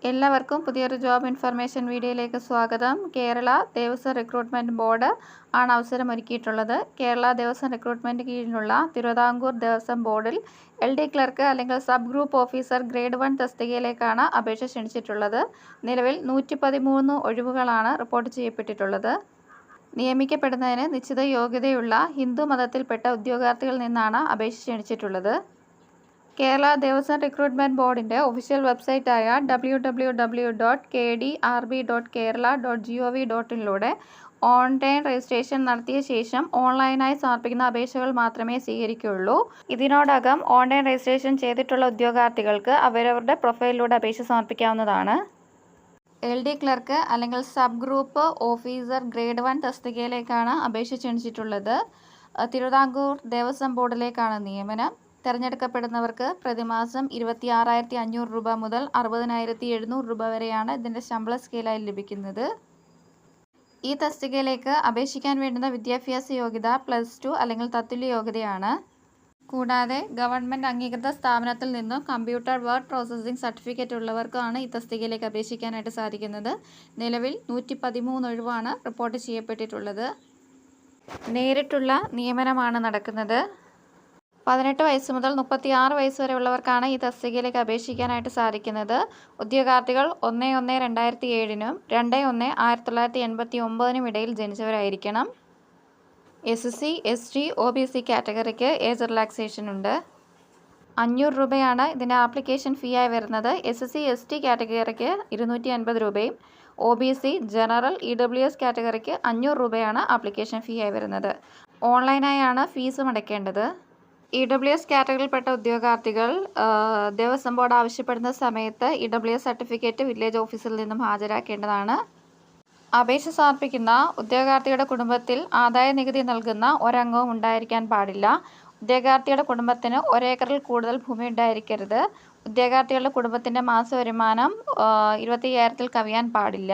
എല്ലാവർക്കും പുതിയൊരു job information വീഡിയോയിലേക്ക് സ്വാഗതം. കേരള ദേവസ്വം റിക്രൂട്ട്മെൻറ്റ് ബോർഡ് ആണ് അവസരമൊരുക്കിയിട്ടുള്ളത്. കേരള ദേവസ്വം റിക്രൂട്ട്മെൻറ്റ് കീഴിലുള്ള തിരുവിതാംകൂർ ദേവസ്വം ബോർഡിൽ LD ക്ലർക്ക് അല്ലെങ്കിൽ സബ് ഗ്രൂപ്പ് ഓഫീസർ ഗ്രേഡ് 1 തസ്തികയിലേക്കാണ് അപേക്ഷ ക്ഷണിച്ചിട്ടുള്ളത്. നിലവിൽ 113 ഒഴിവുകളാണ് റിപ്പോർട്ട് ചെയ്യപ്പെട്ടിട്ടുള്ളത്. നിയമിക്കപ്പെടുന്നതിന് നിശ്ചിത യോഗ്യതയുള്ള ഹിന്ദു മതത്തിൽപ്പെട്ട ഉദ്യോഗാർത്ഥികളിൽ നിന്നാണ് അപേക്ഷ ക്ഷണിച്ചിട്ടുള്ളത്. കേരള ദേവസ്വം റിക്രൂട്ട്മെൻറ്റ് ബോർഡിൻ്റെ ഒഫീഷ്യൽ വെബ്സൈറ്റായ www.kdrb.kerala.gov.in ഓൺലൈൻ രജിസ്ട്രേഷൻ നടത്തിയ ശേഷം ഓൺലൈനായി സമർപ്പിക്കുന്ന അപേക്ഷകൾ മാത്രമേ സ്വീകരിക്കുകയുള്ളൂ. ഇതിനോടകം ഓൺലൈൻ രജിസ്ട്രേഷൻ ചെയ്തിട്ടുള്ള ഉദ്യോഗാർത്ഥികൾക്ക് അവരവരുടെ പ്രൊഫൈലിലൂടെ അപേക്ഷ സമർപ്പിക്കാവുന്നതാണ്. LD ക്ലർക്ക് അല്ലെങ്കിൽ സബ് ഗ്രൂപ്പ് ഓഫീസർ ഗ്രേഡ് 1 തസ്തികയിലേക്കാണ് അപേക്ഷ ക്ഷണിച്ചിട്ടുള്ളത്. തിരുവിതാംകൂർ ദേവസ്വം ബോർഡിലേക്കാണ് നിയമനം. തിരഞ്ഞെടുക്കപ്പെടുന്നവർക്ക് പ്രതിമാസം 26,500 രൂപ മുതൽ 60,700 രൂപ വരെയാണ് ഇതിൻ്റെ ശമ്പള സ്കെയിലായി ലഭിക്കുന്നത്. ഈ തസ്തികയിലേക്ക് അപേക്ഷിക്കാൻ വേണ്ടുന്ന വിദ്യാഭ്യാസ യോഗ്യത +2 അല്ലെങ്കിൽ തത്തുല്യ യോഗ്യതയാണ്. കൂടാതെ ഗവൺമെൻറ് അംഗീകൃത സ്ഥാപനത്തിൽ നിന്നും കമ്പ്യൂട്ടർ വേർഡ് പ്രോസസ്സിംഗ് സർട്ടിഫിക്കറ്റ് ഉള്ളവർക്കാണ് ഈ തസ്തികയിലേക്ക് അപേക്ഷിക്കാനായിട്ട് സാധിക്കുന്നത്. നിലവിൽ 113 ഒഴിവാണ് റിപ്പോർട്ട് ചെയ്യപ്പെട്ടിട്ടുള്ളത്. നേരിട്ടുള്ള നിയമനമാണ് നടക്കുന്നത്. 18 വയസ്സ് മുതൽ 36 വയസ്സ് വരെ ഉള്ളവർക്കാണ് ഈ തസ്തികയിലേക്ക് അപേക്ഷിക്കാനായിട്ട് സാധിക്കുന്നത്. ഉദ്യോഗാർത്ഥികൾ 1/1/2007 2/1/1989 ഇടയിൽ ജനിച്ചവരായിരിക്കണം. SC, ST, OBC കാറ്റഗറിക്ക് ഏജ് റിലാക്സേഷൻ ഉണ്ട്. 500 രൂപയാണ് ഇതിൻ്റെ ആപ്ലിക്കേഷൻ ഫീ ആയി വരുന്നത്. SC, ST കാറ്റഗറിക്ക് 250 രൂപയും OBC, ജനറൽ, EWS കാറ്റഗറിക്ക് 500 രൂപയാണ് ആപ്ലിക്കേഷൻ ഫീ ആയി വരുന്നത്. ഓൺലൈനായാണ് ഫീസും അടയ്ക്കേണ്ടത്. EWS കാറ്റഗറിയിൽപ്പെട്ട ഉദ്യോഗാർത്ഥികൾ ദേവസ്വം ബോർഡ് ആവശ്യപ്പെടുന്ന സമയത്ത് EWS സർട്ടിഫിക്കറ്റ് വില്ലേജ് ഓഫീസിൽ നിന്നും ഹാജരാക്കേണ്ടതാണ്. അപേക്ഷ സമർപ്പിക്കുന്ന ഉദ്യോഗാർത്ഥിയുടെ കുടുംബത്തിൽ ആദായ നികുതി നൽകുന്ന ഒരംഗവും ഉണ്ടായിരിക്കാൻ പാടില്ല. ഉദ്യോഗാർത്ഥിയുടെ കുടുംബത്തിന് 1 ഏക്കറിൽ കൂടുതൽ ഭൂമി ഉണ്ടായിരിക്കരുത്. ഉദ്യോഗാർത്ഥികളുടെ കുടുംബത്തിൻ്റെ മാസ വരുമാനം 25,000-ൽ കവിയാൻ പാടില്ല.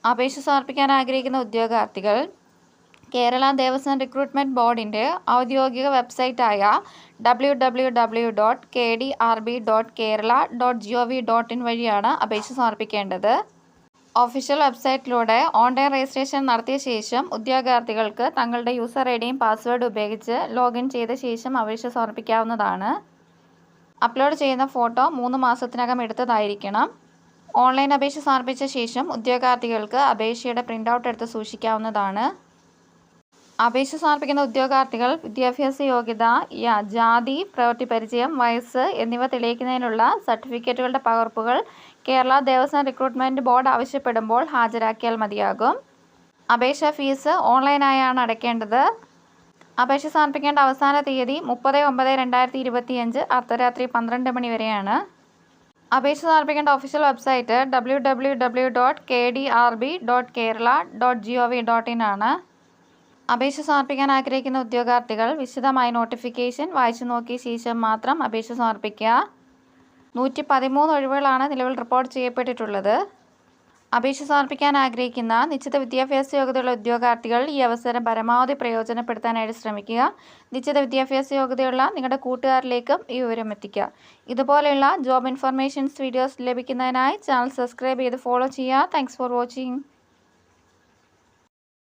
അപേക്ഷ സമർപ്പിക്കാൻ ആഗ്രഹിക്കുന്ന ഉദ്യോഗാർത്ഥികൾ കേരള ദേവസ്വം റിക്രൂട്ട്മെൻറ്റ് ബോർഡിൻ്റെ ഔദ്യോഗിക വെബ്സൈറ്റായ www.kdrb.kerala.gov.in വഴിയാണ് അപേക്ഷ സമർപ്പിക്കേണ്ടത്. ഒഫീഷ്യൽ വെബ്സൈറ്റിലൂടെ ഓൺലൈൻ രജിസ്ട്രേഷൻ നടത്തിയ ശേഷം ഉദ്യോഗാർത്ഥികൾക്ക് തങ്ങളുടെ യൂസർ ഐഡിയും പാസ്വേഡ് ഉപയോഗിച്ച് ലോഗിൻ ചെയ്ത ശേഷം അപേക്ഷ സമർപ്പിക്കാവുന്നതാണ്. അപ്ലോഡ് ചെയ്യുന്ന ഫോട്ടോ 3 മാസത്തിനകം എടുത്തതായിരിക്കണം. ഓൺലൈൻ അപേക്ഷ സമർപ്പിച്ച ശേഷം ഉദ്യോഗാർത്ഥികൾക്ക് അപേക്ഷയുടെ പ്രിൻ്റ് ഔട്ട് എടുത്ത് സൂക്ഷിക്കാവുന്നതാണ്. അപേക്ഷ സമർപ്പിക്കുന്ന ഉദ്യോഗാർത്ഥികൾ വിദ്യാഭ്യാസ യോഗ്യത, ജാതി, പ്രവൃത്തി പരിചയം, വയസ്സ് എന്നിവ തെളിയിക്കുന്നതിനുള്ള സർട്ടിഫിക്കറ്റുകളുടെ പകർപ്പുകൾ കേരള ദേവസ്വം റിക്രൂട്ട്മെൻറ്റ് ബോർഡ് ആവശ്യപ്പെടുമ്പോൾ ഹാജരാക്കിയാൽ മതിയാകും. അപേക്ഷാ ഫീസ് ഓൺലൈനായാണ് അടയ്ക്കേണ്ടത്. അപേക്ഷ സമർപ്പിക്കേണ്ട അവസാന തീയതി 30/9/2025 അർദ്ധരാത്രി 12 മണി വരെയാണ്. അപേക്ഷ സമർപ്പിക്കേണ്ട ഒഫീഷ്യൽ വെബ്സൈറ്റ് www.kdrb.kerala.gov.in ആണ്. അപേക്ഷ സമർപ്പിക്കാൻ ആഗ്രഹിക്കുന്ന ഉദ്യോഗാർത്ഥികൾ വിശദമായ നോട്ടിഫിക്കേഷൻ വായിച്ചു നോക്കിയ ശേഷം മാത്രം അപേക്ഷ സമർപ്പിക്കുക. 113 ഒഴിവുകളാണ് നിലവിൽ റിപ്പോർട്ട് ചെയ്യപ്പെട്ടിട്ടുള്ളത്. അപേക്ഷ സമർപ്പിക്കാൻ ആഗ്രഹിക്കുന്ന നിശ്ചിത വിദ്യാഭ്യാസ യോഗ്യതയുള്ള ഉദ്യോഗാർത്ഥികൾ ഈ അവസരം പരമാവധി പ്രയോജനപ്പെടുത്താനായിട്ട് ശ്രമിക്കുക. നിശ്ചിത വിദ്യാഭ്യാസ യോഗ്യതയുള്ള നിങ്ങളുടെ കൂട്ടുകാരിലേക്കും ഈ വിവരം എത്തിക്കുക. ഇതുപോലെയുള്ള ജോബ് ഇൻഫർമേഷൻസ് വീഡിയോസ് ലഭിക്കുന്നതിനായി ചാനൽ സബ്സ്ക്രൈബ് ചെയ്ത് ഫോളോ ചെയ്യുക. Thanks for watching.